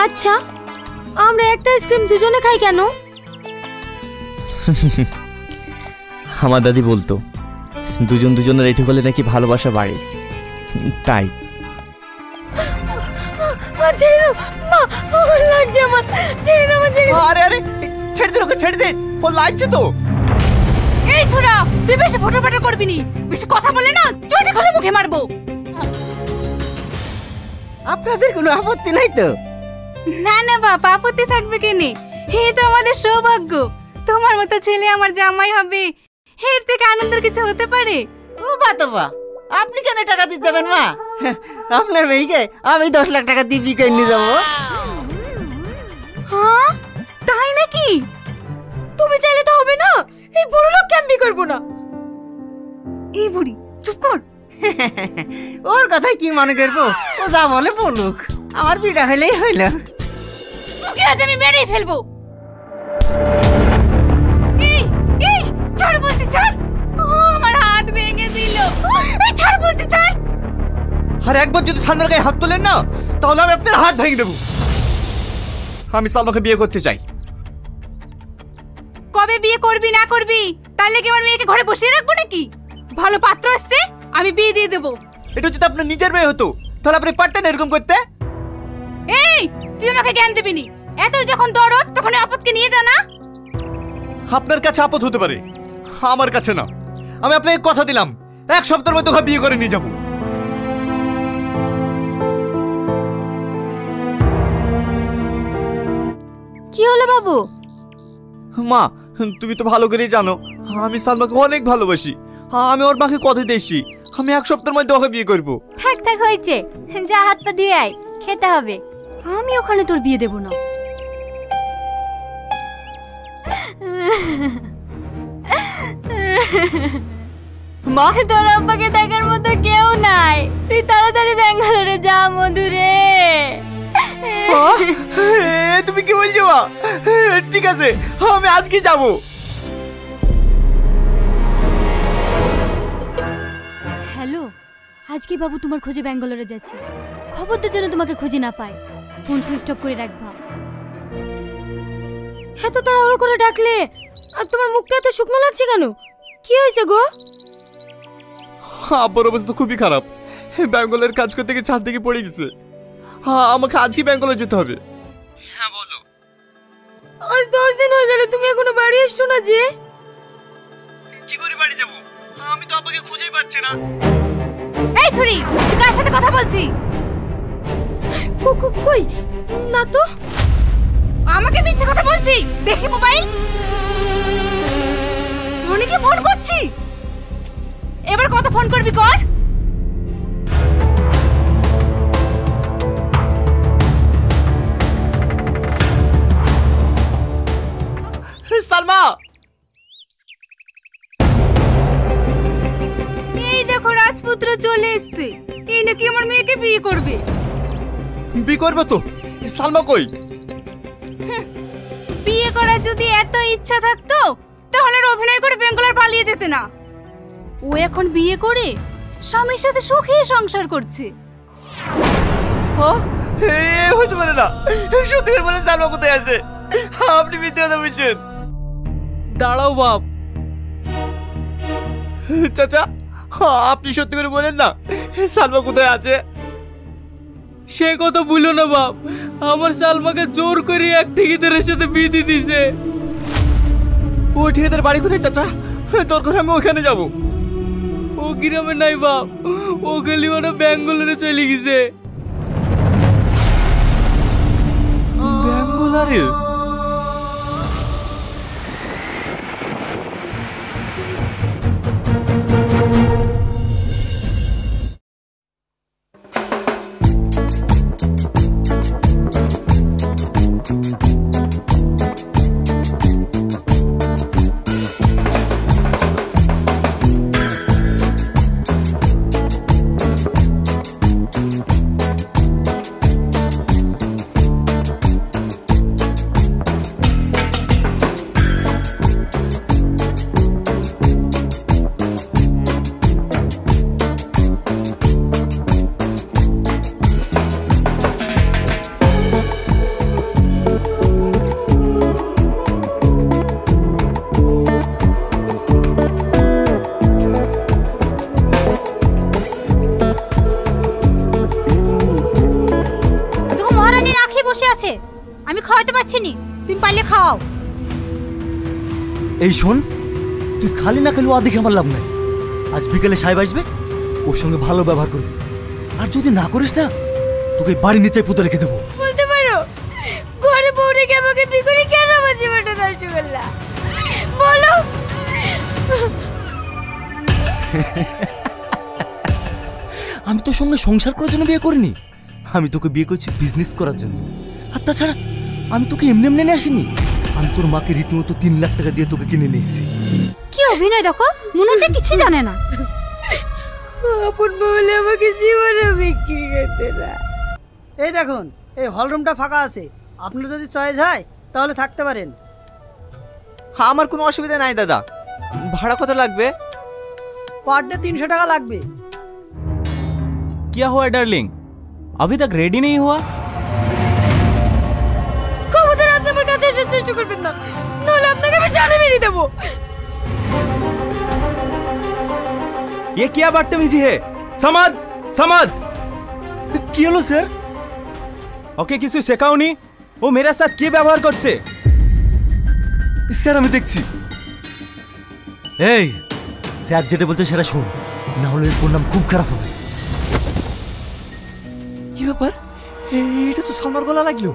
আচ্ছা, আমরা একটা আইসক্রিম দুজনে খাই কেন? আমার দাদি বলতো দুজন দুজনের এটু হলে নাকি ভালোবাসা বাড়ে, তাই। আরে আরে ছেড়ে দিন ওকে, ছেড়ে দিন, ও লাগছে তো। এই ছোড়া, তুই বেশি ফটোফটো করবি নি, বেশি কথা বলে না চটি খুলে মুখে মারবো। আপনাদের কোনো আপত্তি নাই তো? না না বাবা, আপত্তি থাকবে কেনে? হে তো আমাদের সৌভাগ্য, তোমার মতো ছেলে আমার জামাই হবে, এর থেকে আনন্দের কিছু হতে পারে? ও বাবা, আপনি কেন টাকা দিতে যাবেন মা? আপনার মেয়েকে আমি 10 লাখ টাকা দিয়ে বিয়ে করে নিয়ে যাবো। হ্যাঁ তাই নাকি? তুমি চাইলে তো হবে না, এই বড় লোক কেন বিয়ে করবো না? এই বুড়ি চুপ কর। ওর কথাই কি মনে করবো, ও যা বলে বলুক, আমার বিটা হলেই হইল। তোকে আজ আমি মেরেই ফেলবো। এই এই ছাড় বলছি, ছাড়। ও আমার হাত ভেঙে দিল। এই ছাড় বলছি, ছাড়। আর একবার যদি সালমার গায়ে হাত তোলেন না, তাহলে আমি আপনার হাত ভেঙে দেবো। আমি সালমাকে বিয়ে করতে চাই। কবে বিয়ে করবি না করবি, তাহলে কি আমার মেয়েকে ঘরে বসিয়ে রাখবো নাকি? ভালো পাত্র আসছে, আমি বিয়ে দিয়ে দেবো। এটা যদি আপনার নিজের মেয়ে হতো, তাহলে আপনি পারতেন এরকম করতে? এই তুই আমাকে জ্ঞান দিবি নি, এত যখন দরদ তখন আপদকে নিয়ে যা না। আপনার কাছে আপদ হতে পারে, আমার কাছে না। আমি আপনাকে কথা দিলাম, 1 সপ্তাহের মধ্যে ওকে বিয়ে করে নিয়ে যাবো। কি হলো বাবু? মা, তুমি তো ভালো করেই জানো আমি সালমাকে অনেক ভালোবাসি। আমি ওর মাকে কথা দিয়েছি, আমি 1 সপ্তাহের মধ্যে ওকে বিয়ে করবো। থাক থাক হয়েছে, যা হাত পা ধুয়ে আয়, খেতে হবে। আমি ওখানে তোর বিয়ে দেব না। মা, তোর আব্বাকে দেখার মতো কেউ নাই, তুই তাড়াতাড়ি ব্যাঙ্গালোরে যা মধুরে। তুমি কি বলছো মা? ঠিক আছে, আমি আজকে যাব। হ্যালো, আজকে বাবু তোমার খোঁজে ব্যাঙ্গালোরে যাচ্ছে, খবরদার যেন তোমাকে খুঁজে না পায়, ফোন সুইচ অফ করে রাখবা। এত তাড়াহুড়ো করে ডাকলে আর তোমার মুখটা এত শুকনো লাগছে কেন? কি হয়েছে গো? আব্বার অবস্থা খুবই খারাপ, ব্যাঙ্গালোরের কাজ করতে গিয়ে ছাদ থেকে পড়ে গেছে। আমাকে আজকে ব্যাঙ্গালোর যেতে হবে। হ্যাঁ বলো। আজ 10 দিন হয়ে গেল, তুমি এখনো বাড়ি এসছো না যে? কি করে বাড়ি যাব? আমি তো আব্বাকে খুঁজেই পাচ্ছি না। এই ছুরি, তুই কার সাথে কথা বলছিস? কই না তো। আমাকে মিথ্যে কথা বলছিস? দেখি মোবাইল। ধনীকে ফোন করছি, এবার কত ফোন করবি কর। সালমা, এই দেখো রাজপুত্র চলে এসেছে, এই নাকি আমার মেয়েকে বিয়ে করবে। বিয়ে করবে তো? সালমা কই? বিয়ে করার যদি এত ইচ্ছা থাকতো তাহলে অভিনয় করে বেঙ্গলোর পালিয়ে যেতে না। ও এখন বিয়ে করে স্বামীর সাথে সুখে সংসার করছে। হতে পারে না, সত্যি করে বলে সালমা কোথায় আছে? আপনি মিথ্যে কথা বলছেন। দাঁড়াও বাপ। চাচা, আপনি সত্যি করে বলেন না সালমা কোথায় আছে? সে কথা বলো না বাপ, আমার সালমাকে জোর করে এক ঠিকাদারের সাথে বিয়ে দিয়ে দিছে। ও ঠিকাদার বাড়ি কোথায় চাচা? দরকার আমি ওখানে যাব। ও গ্রামে নাই বাপ, ও গেলি ওরা ব্যাঙ্গালোরে চলে গেছে। ব্যাঙ্গালোরে? আমি খাওয়াতে পারছি নি, তুমি পারলে খাওয়াও। এই শোন, তুই খালি না খালি ও দেখে আমার লাভ নাই। আজ বিকেলে সাহেব আসবে, ওর সঙ্গে ভালো ব্যবহার করবি। আর যদি না করিস না, তোকে বাড়ির নিচে পুঁতে রেখে দেবো। বলতে পারো ঘরে বউ রেখে আমাকে বিয়ে করে কেন আমার জীবনটা নষ্ট করলা বলো? আমি তোর সঙ্গে সংসার করার জন্য বিয়ে করিনি, আমি তোকে বিয়ে করছি বিজনেস করার জন্য। আর তাছাড়া আমি তোকে এমনি এমনি নিয়ে আসিনি, আমি তোর মাকে রীতিমতো 3 লাখ টাকা দিয়ে তোকে কিনে নিয়ে এসেছি। কি অভিনয় দেখো, মনে হচ্ছে কিছু জানে না। আপন বলে আমাকে জীবনে বিক্রি করতে না। এই দেখুন, এই হলরুমটা ফাঁকা আছে, আপনার যদি চয়েস হয় তাহলে থাকতে পারেন। আমার কোনো অসুবিধা নাই দাদা। ভাড়া কত লাগবে? পার ডে 300 টাকা লাগবে। क्या हुआ डार्लिंग, अभी तक रेडी नहीं हुआ? খবরদার আপনি আমার কাছে এসে চেষ্টা করবেন না, নাহলে আপনাকে আমি জানে মেরে দেবো। ये क्या बदतमीजी है? समझ समझ। কি হলো স্যার? ওকে কিছু শেখাওনি? ও মেরে সাথে কি ব্যবহার করছে? স্যার আমি দেখছি। এই স্যার যেটা বলছে সেটা শোন, না হলে তোর নাম খুব খারাপ হবে। কি ব্যাপার? এটা তো সালমার গলা লাগলো।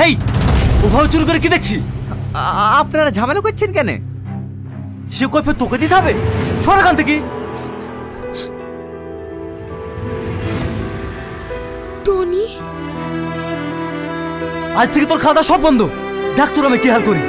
এই ওভাবে চুরি করে কি দেখছি? আপনারা ঝামেলা করছেন কেন? সে কৈফিয়ত তোকে দিতে হবে, সর এখান থেকে। টনি, আজ থেকে তোর খাওয়া দাওয়া সব বন্ধ। দেখ তোর আমি কি হাল করি।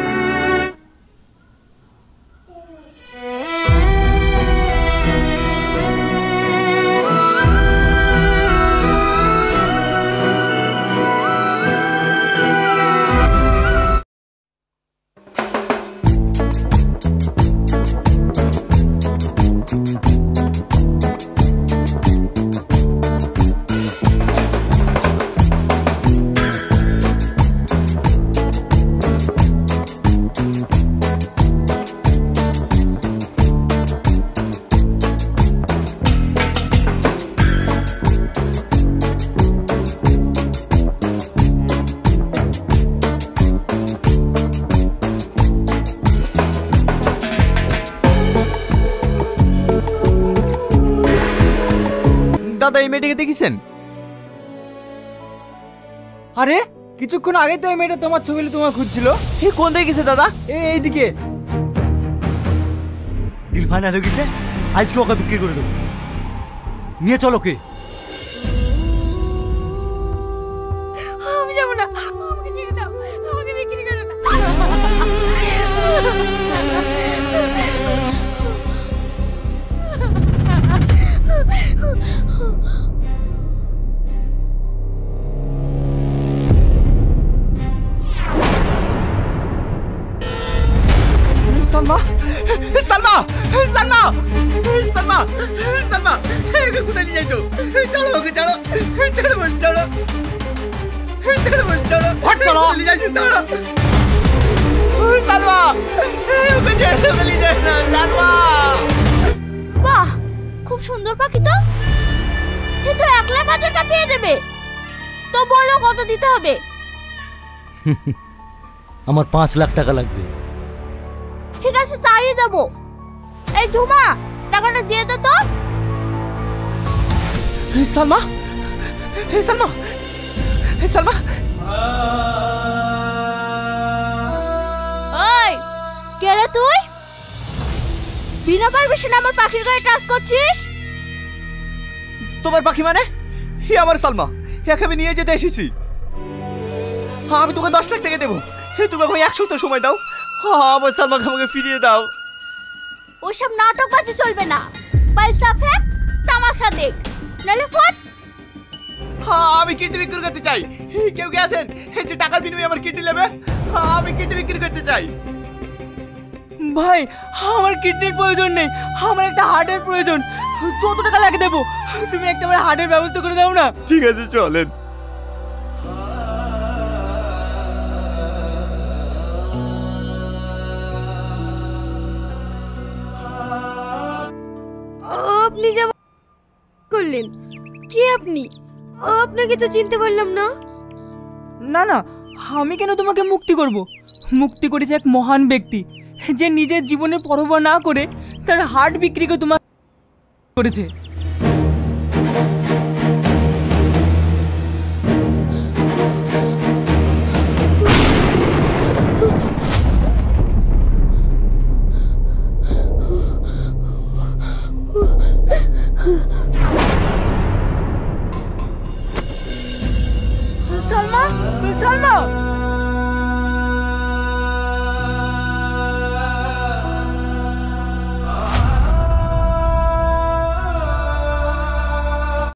দাদা এই মেয়েটাকে দেখেছেন? আরে কিছুক্ষণ আগে তো এই মেয়েটা তোমার ছবি তোমার খুঁজছিল। কোন দিকে গেছে দাদা? এইদিকে। ডিল ফাইনাল হয়ে গেছে, আজকে ওকে বিক্রি করে দেবো। নিয়ে চলো কে। আমি যাবো না, আমাকে ছেড়ে দাও, আমাকে বিক্রি করো না। সালমা, সালমা, সালমা, সালমা, সালমা, একে কোথায় নিয়ে যাইছো? চলো ওকে, চলো, চলো বলছি, চলো, চলো বলছি, চলো, হট চলো, নিয়ে যাইছো, চলো, সালমা, ওকে ছেড়ে ফেলে যায় না, সালমা। বাহ, খুব সুন্দর পাখি তো। এ তো 1 লাখ টাকা পেয়ে দেবে। তো বলো কত দিতে হবে? আমার 5 লাখ টাকা লাগবে। ঠিক আছে, তাই যাবো। এই ঝুমা, টাকাটা দিয়ে দে তো। সালমা, সালমা, সালমা, ওই কে রে তুই? বিনা পারমিশনে আমার পাখির গায়ে টাচ করছিস? তোমার পাখি মানে? আমার সালমা, একে আমি নিয়ে যেতে এসেছি। আমি তোকে 10 লাখ টাকা দেবো, তুমি আমাকে 1 সপ্তাহ সময় দাও। আমার সালমাকে আমাকে ফিরিয়ে দাও। ওইসব নাটকবাজি চলবে না। পয়সা ফেক, তামাশা দেখ, নালে ফট। আমি কিডনি বিক্রি করতে চাই। কেউ কে আছেন যে টাকার বিনিময়ে আমার কিডনি নেবে? আমি কিডনি বিক্রি করতে চাই। ভাই আমার কিডনির প্রয়োজন নেই, আমার একটা হার্টের প্রয়োজন। যত টাকা লাগে দেবো, তুমি একটা আমার হার্টের ব্যবস্থা করে দাও না। ঠিক আছে, চলেন। আপনি যে করলেন? কে আপনি? আপনাকে তো চিনতে পারলাম না। না না, আমি কেন তোমাকে মুক্তি করব? মুক্তি করেছে এক মহান ব্যক্তি, যে নিজের জীবনের পরোয়া না করে তার হার্ট বিক্রি করে তোমাকে করেছে।